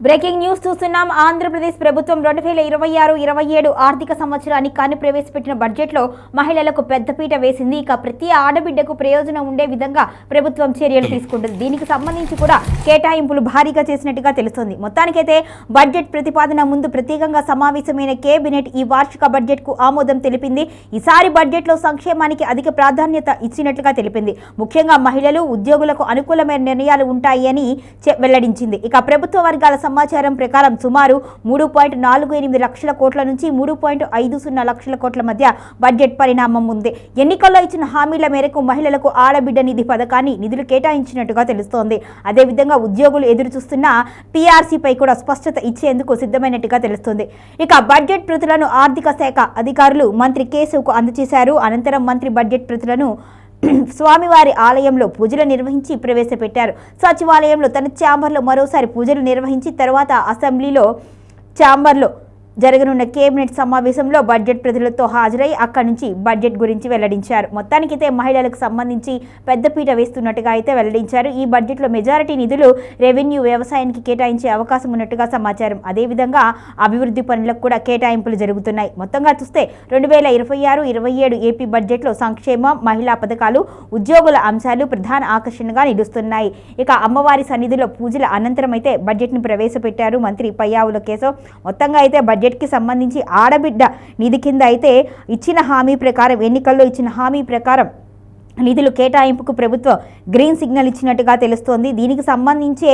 Breaking news చూస్తున్నాం. ఆంధ్రప్రదేశ్ ప్రభుత్వం 2026-27 ఆర్థిక సంవత్సరానికి కాను ప్రవేశపెట్టిన బడ్జెట్లో మహిళలకు పెద్దపీట వేసింది. ఇక ప్రతి ఆడబిడ్డకు ప్రయోజనం ఉండే విధంగా ప్రభుత్వం చర్యలు తీసుకుంటుంది. దీనికి సంబంధించి కూడా కేటాయింపులు భారీగా చేసినట్టుగా తెలుస్తోంది. మొత్తానికైతే బడ్జెట్ ప్రతిపాదన ముందు ప్రత్యేకంగా సమావేశమైన కేబినెట్ ఈ వార్షిక బడ్జెట్కు ఆమోదం తెలిపింది. ఈసారి బడ్జెట్లో సంక్షేమానికి అధిక ప్రాధాన్యత ఇచ్చినట్లుగా తెలిపింది. ముఖ్యంగా మహిళలు, ఉద్యోగులకు అనుకూలమైన నిర్ణయాలు ఉంటాయని వెల్లడించింది. ఇక ప్రభుత్వ వర్గాల సమాచారం ప్రకారం సుమారు 3.48 లక్షల కోట్ల నుంచి 3.50 లక్షల కోట్ల మధ్య బడ్జెట్ పరిణామం ఉంది. ఎన్నికల్లో ఇచ్చిన హామీల మేరకు మహిళలకు ఆడబిడ్డ నిధి పథకాన్ని నిధులు కేటాయించినట్టుగా తెలుస్తోంది. అదేవిధంగా ఉద్యోగులు ఎదురుచూస్తున్న పీఆర్సీపై కూడా స్పష్టత ఇచ్చేందుకు సిద్ధమైనట్టుగా తెలుస్తోంది. ఇక బడ్జెట్ ప్రతులను ఆర్థిక శాఖ అధికారులు మంత్రి కేశవ్కు అందజేశారు. అనంతరం మంత్రి బడ్జెట్ ప్రతులను స్వామివారి ఆలయంలో పూజలు నిర్వహించి ప్రవేశపెట్టారు. సచివాలయంలో తన ఛాంబర్లో మరోసారి పూజలు నిర్వహించి తర్వాత అసెంబ్లీలో ఛాంబర్లో జరగనున్న కేబినెట్ సమావేశంలో బడ్జెట్ ప్రతినిధులతో హాజరై అక్కడి నుంచి బడ్జెట్ గురించి వెల్లడించారు. మొత్తానికైతే మహిళలకు సంబంధించి పెద్దపీట వేస్తున్నట్టుగా అయితే వెల్లడించారు. ఈ బడ్జెట్లో మెజారిటీ నిధులు రెవెన్యూ, వ్యవసాయానికి కేటాయించే అవకాశం ఉన్నట్టుగా సమాచారం. అదేవిధంగా అభివృద్ధి పనులకు కూడా కేటాయింపులు జరుగుతున్నాయి. మొత్తంగా చూస్తే 2026-27 ఏపీ బడ్జెట్లో సంక్షేమం, మహిళా పథకాలు, ఉద్యోగుల అంశాలు ప్రధాన ఆకర్షణగా నిలుస్తున్నాయి. ఇక అమ్మవారి సన్నిధిలో పూజల అనంతరం అయితే బడ్జెట్ను ప్రవేశపెట్టారు మంత్రి పయ్యావుల కేశవ్. మొత్తంగా అయితే బడ్జెట్కి సంబంధించి ఆడబిడ్డ నిధి కింద అయితే ఇచ్చిన హామీ ప్రకారం, ఎన్నికల్లో ఇచ్చిన హామీ ప్రకారం నిధులు కేటాయింపుకు ప్రభుత్వం గ్రీన్ సిగ్నల్ ఇచ్చినట్టుగా తెలుస్తోంది. దీనికి సంబంధించే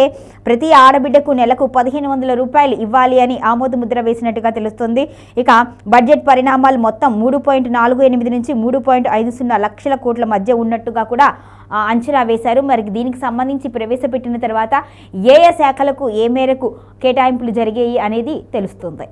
ప్రతి ఆడబిడ్డకు నెలకు 1500 రూపాయలు ఇవ్వాలి అని ఆమోదముద్ర వేసినట్టుగా తెలుస్తోంది. ఇక బడ్జెట్ పరిణామాలు మొత్తం 3.48 నుంచి 3.50 లక్షల కోట్ల మధ్య ఉన్నట్టుగా కూడా అంచనా వేశారు. మరి దీనికి సంబంధించి ప్రవేశపెట్టిన తర్వాత ఏ శాఖలకు ఏ మేరకు కేటాయింపులు జరిగాయి అనేది తెలుస్తుంది.